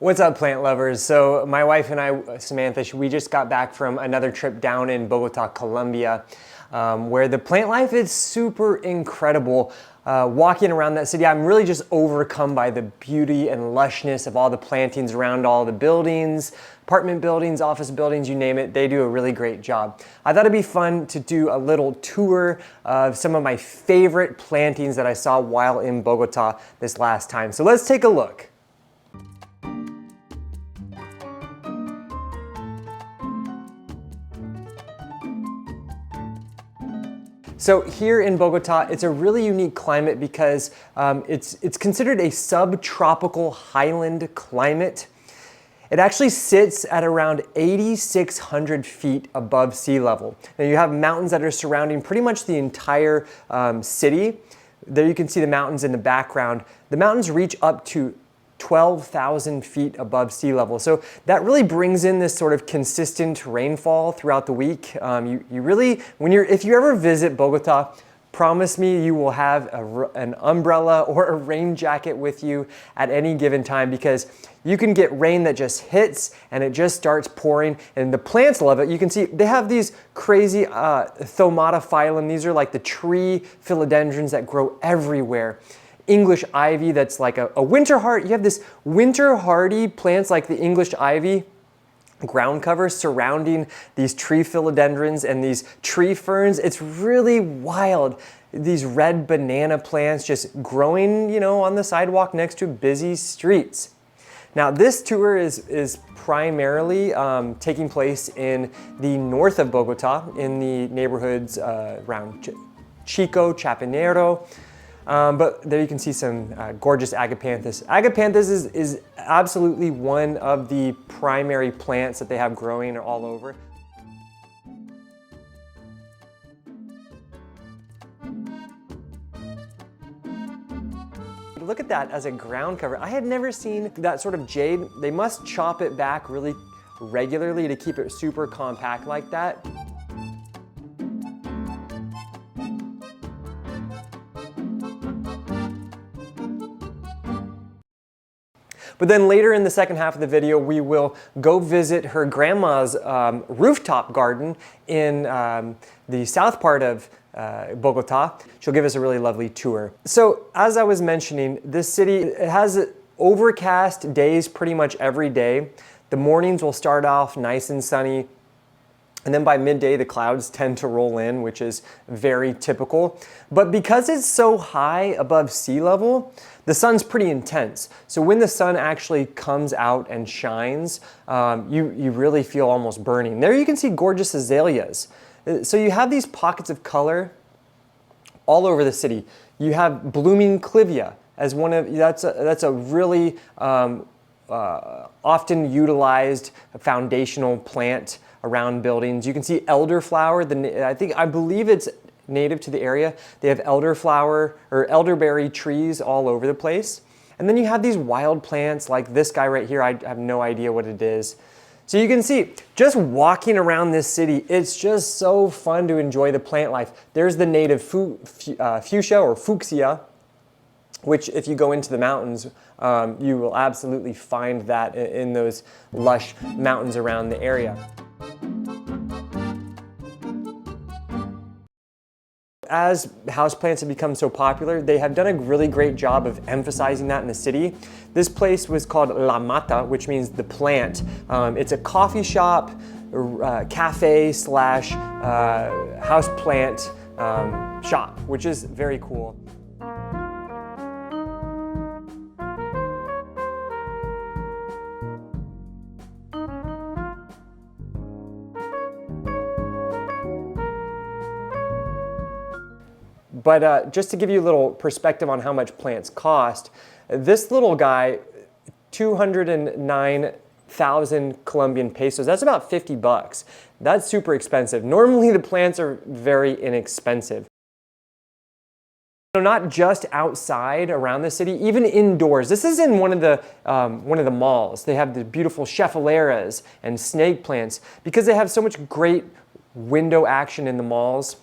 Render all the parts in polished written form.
What's up, plant lovers? So my wife and I, Samantha, we just got back from another trip down in Bogota, Colombia, where the plant life is super incredible. Walking around that city, I'm really just overcome by the beauty and lushness of all the plantings around all the buildings, apartment buildings, office buildings, you name it. They do a really great job. I thought it'd be fun to do a little tour of some of my favorite plantings that I saw while in Bogota this last time. So let's take a look. So here in Bogota, it's a really unique climate because it's considered a subtropical highland climate. It actually sits at around 8,600 feet above sea level. Now you have mountains that are surrounding pretty much the entire city. There you can see the mountains in the background. The mountains reach up to 12,000 feet above sea level. So that really brings in this sort of consistent rainfall throughout the week. You really, if you ever visit Bogota, promise me you will have an umbrella or a rain jacket with you at any given time, because you can get rain that just hits and it just starts pouring, and the plants love it. You can see they have these crazy thomatophyllum. These are like the tree philodendrons that grow everywhere. English ivy, that's like a winter heart. You have this winter hardy plants like the English ivy ground cover surrounding these tree philodendrons and these tree ferns. It's really wild. These red banana plants just growing, on the sidewalk next to busy streets. Now this tour is primarily taking place in the north of Bogota, in the neighborhoods around Chico, Chapinero. But there you can see some gorgeous agapanthus. Agapanthus is absolutely one of the primary plants that they have growing all over. Look at that as a ground cover. I had never seen that sort of jade. They must chop it back really regularly to keep it super compact like that. But then later in the second half of the video, we will go visit her grandma's rooftop garden in the south part of Bogota. She'll give us a really lovely tour. So as I was mentioning, this city, it has overcast days pretty much every day. The mornings will start off nice and sunny, and then by midday, the clouds tend to roll in, which is very typical. But because it's so high above sea level, the sun's pretty intense. So when the sun actually comes out and shines, you really feel almost burning. There you can see gorgeous azaleas. So you have these pockets of color all over the city. You have blooming clivia as one of, that's a really often utilized foundational plant around buildings. You can see elderflower. I believe it's native to the area. They have elderflower or elderberry trees all over the place. And then you have these wild plants like this guy right here. I have no idea what it is. So you can see, just walking around this city, it's just so fun to enjoy the plant life. There's the native fuchsia or fuchsia, which if you go into the mountains, you will absolutely find that in those lush mountains around the area. As houseplants have become so popular, they have done a really great job of emphasizing that in the city. This place was called La Mata, which means the plant. It's a coffee shop, cafe slash houseplant shop, which is very cool. But just to give you a little perspective on how much plants cost, this little guy, 209,000 Colombian pesos, that's about 50 bucks. That's super expensive. Normally the plants are very inexpensive. Not just outside around the city, even indoors. This is in one of the malls. They have the beautiful chefaleras and snake plants because they have so much great window action in the malls.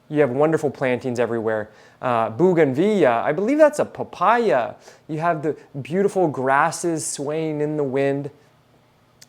You have wonderful plantings everywhere. Bougainvillea, I believe that's a papaya. You have the beautiful grasses swaying in the wind.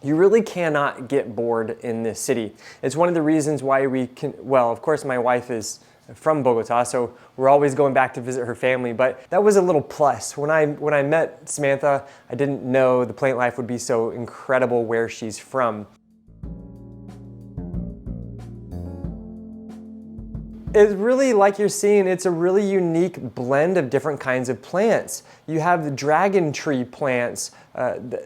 You really cannot get bored in this city. It's one of the reasons why we can, well, of course my wife is from Bogota, so we're always going back to visit her family, but that was a little plus. When I met Samantha, I didn't know the plant life would be so incredible where she's from. It's really, like you're seeing, it's a really unique blend of different kinds of plants. You have the dragon tree plants,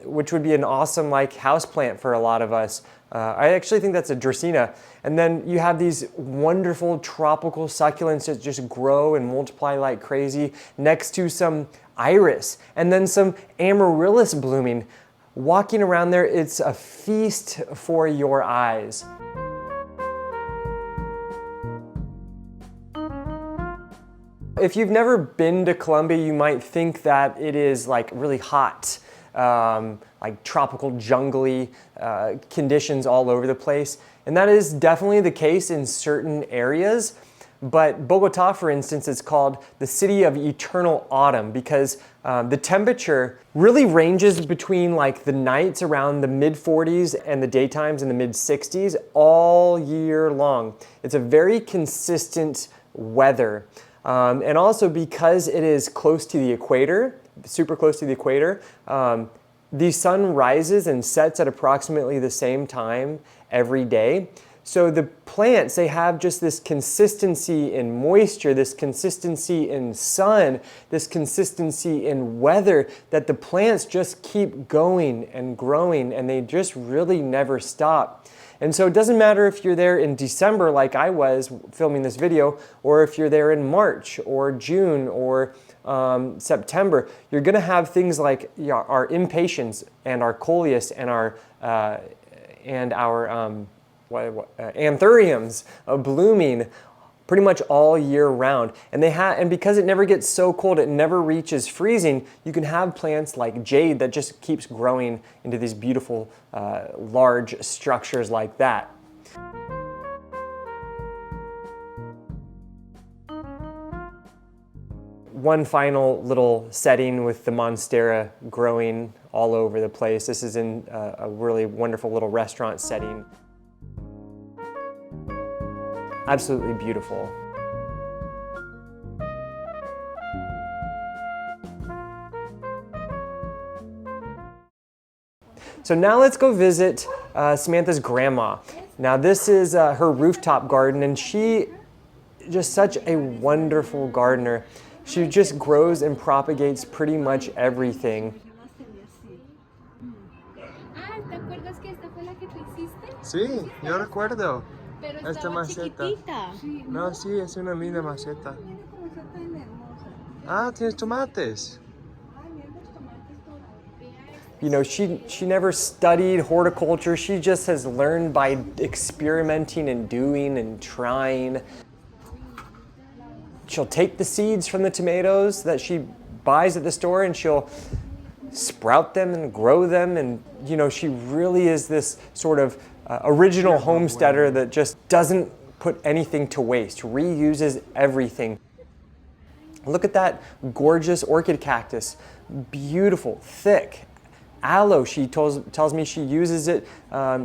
which would be an awesome like house plant for a lot of us. I actually think that's a Dracaena. And then you have these wonderful tropical succulents that just grow and multiply like crazy next to some iris and then some amaryllis blooming. Walking around there, it's a feast for your eyes. If you've never been to Colombia, you might think that it is like really hot, like tropical jungly conditions all over the place. And that is definitely the case in certain areas. But Bogota, for instance, is called the city of eternal autumn because the temperature really ranges between like the nights around the mid 40s and the daytimes in the mid 60s all year long. It's a very consistent weather. And also because it is close to the equator, super close to the equator, the sun rises and sets at approximately the same time every day. So the plants, they have just this consistency in moisture, this consistency in sun, this consistency in weather, that the plants just keep going and growing and they just really never stop. And so it doesn't matter if you're there in December like I was filming this video, or if you're there in March or June or September, you're gonna have things like our impatiens and our coleus and our anthuriums blooming pretty much all year round. And because it never gets so cold, it never reaches freezing, you can have plants like jade that just keeps growing into these beautiful large structures like that. One final little setting with the monstera growing all over the place. This is in a really wonderful little restaurant setting. Absolutely beautiful. So now let's go visit Samantha's grandma. Now this is her rooftop garden, and she just such a wonderful gardener. She just grows and propagates pretty much everything. Sí, yo recuerdo. Esta maceta. No, sí, es una linda maceta. Ah, tienes tomates. You know, she never studied horticulture. She just has learned by experimenting and doing and trying. She'll take the seeds from the tomatoes that she buys at the store and she'll sprout them and grow them. And, you know, she really is this sort of original homesteader that just doesn't put anything to waste, reuses everything. Look at that gorgeous orchid cactus. Beautiful, thick. Aloe, she tells me she uses it,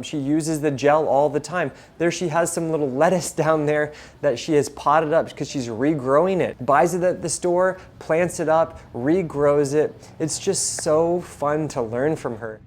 she uses the gel all the time. There she has some little lettuce down there that she has potted up because she's regrowing it. Buys it at the store, plants it up, regrows it. It's just so fun to learn from her.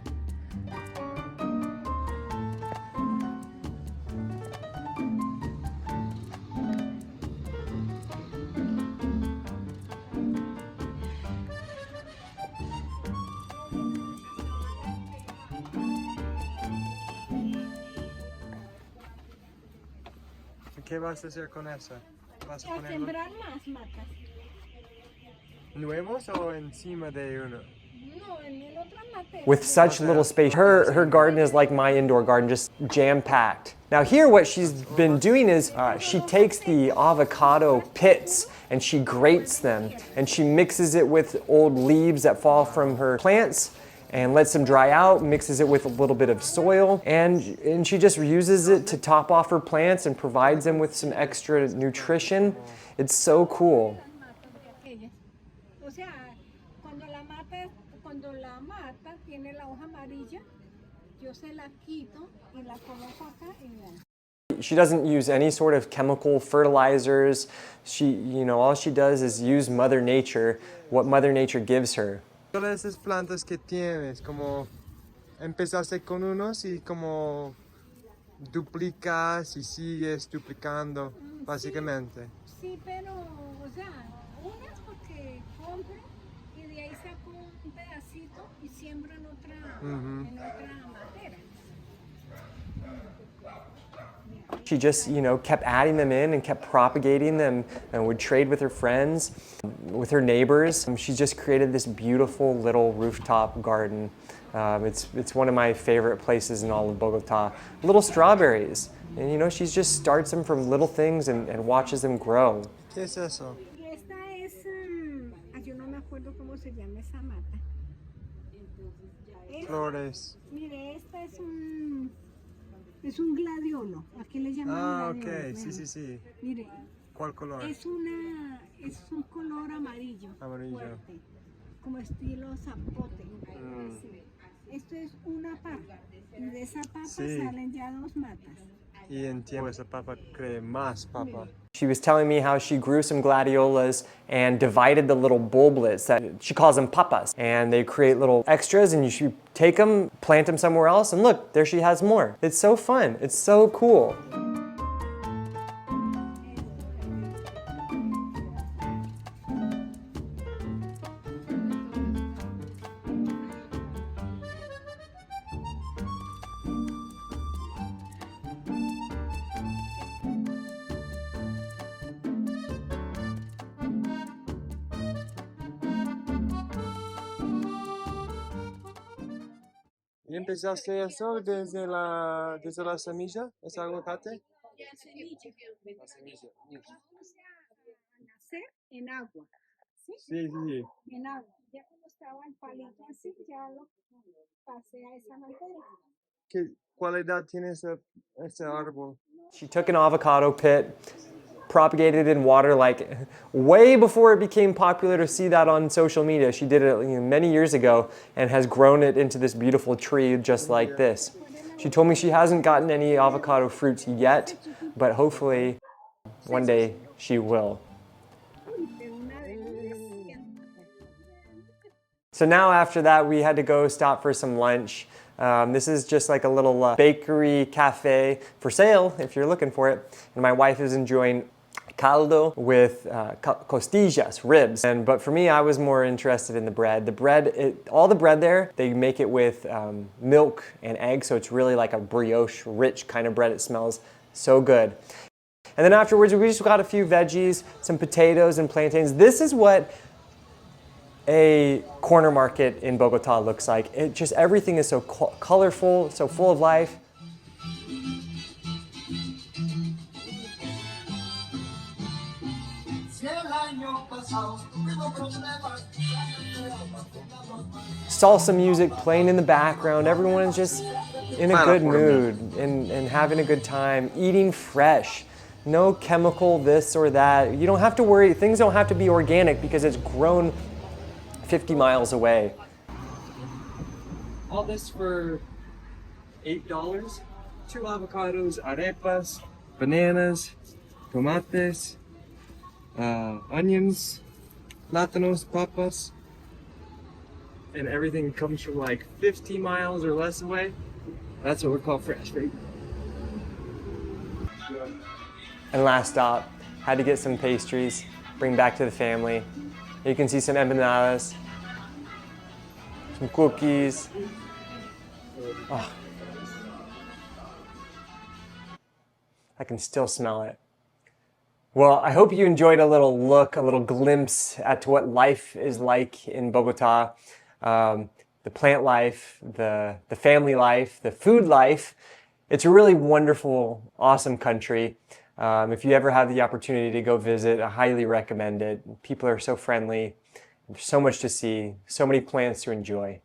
¿Qué vas a hacer con esa? ¿Vas a ponerlo? Sembrar más matas. ¿Nuevos o encima de uno? No, en el otro mate. With such little space, her garden is like my indoor garden, just jam-packed. Now here what she's been doing is she takes the avocado pits and she grates them and she mixes it with old leaves that fall from her plants, and lets them dry out, mixes it with a little bit of soil, and she just uses it to top off her plants and provides them with some extra nutrition. It's so cool. O sea, cuando la mata tiene la hoja amarilla, yo se la quito y la coloco acá y vean. She doesn't use any sort of chemical fertilizers. All she does is use Mother Nature, what Mother Nature gives her. Todas esas plantas que tienes, como empezaste con unos y como duplicas y sigues duplicando, básicamente. Sí, pero, o sea, unas porque compro y de ahí saco un pedacito y siembro en otra madera. She just, kept adding them in and kept propagating them and would trade with her friends, with her neighbors. She just created this beautiful little rooftop garden. It's one of my favorite places in all of Bogota. Little strawberries. And she just starts them from little things and watches them grow. ¿Qué es eso? Y esta es, yo no me acuerdo cómo se llama esa mata. Flores. Mire, esta es un gladiolo. Aquí le llaman gladiolo. Ok, sí. Mire, ¿Cuál color? es un color amarillo. Fuerte, como estilo zapote. Sí. Esto es una papa. Y de esa papa salen ya dos matas. Y en tiempo esa papa cree más papa. She was telling me how she grew some gladiolas and divided the little bulblets that she calls them papas. And they create little extras and you take them, plant them somewhere else, and look, there she has more. It's so fun. It's so cool. ¿Y empezaste eso desde la semilla? ¿Es aguacate? La semilla. La semilla. Vamos a nacer en agua. ¿Sí? Sí. En agua. Ya como estaba el palito así, ya lo pasé a esa madera. ¿Cuál edad tiene ese árbol? She took an avocado pit, propagated it in water like way before it became popular to see that on social media. She did it many years ago and has grown it into this beautiful tree just like this. She told me she hasn't gotten any avocado fruits yet, but hopefully one day she will. So now after that we had to go stop for some lunch. This is just like a little bakery cafe for sale if you're looking for it. And my wife is enjoying caldo with costillas, ribs. But for me, I was more interested in the bread. All the bread there, they make it with milk and eggs, so it's really like a brioche, rich kind of bread. It smells so good. And then afterwards, we just got a few veggies, some potatoes and plantains. This is what a corner market in Bogota looks like. Everything is so colorful, so full of life. Salsa music playing in the background. Everyone is just in a good mood and having a good time, eating fresh. No chemical this or that. You don't have to worry. Things don't have to be organic because it's grown 50 miles away. All this for $8. 2 avocados, arepas, bananas, tomates, onions, plátanos, papas, and everything comes from like 50 miles or less away. That's what we call fresh, right? And last stop, had to get some pastries, bring back to the family. You can see some empanadas, some cookies. Oh. I can still smell it. Well, I hope you enjoyed a little look, a little glimpse at what life is like in Bogota. The plant life, the family life, the food life. It's a really wonderful, awesome country. If you ever have the opportunity to go visit, I highly recommend it. People are so friendly. There's so much to see, so many plants to enjoy.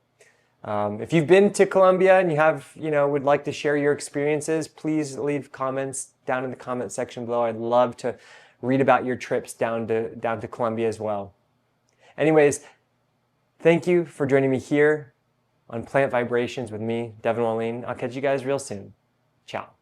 If you've been to Colombia and you have, would like to share your experiences, please leave comments down in the comment section below. I'd love to read about your trips down to Colombia as well. Anyways, thank you for joining me here on Plant Vibrations with me, Devin Wallien. I'll catch you guys real soon. Ciao.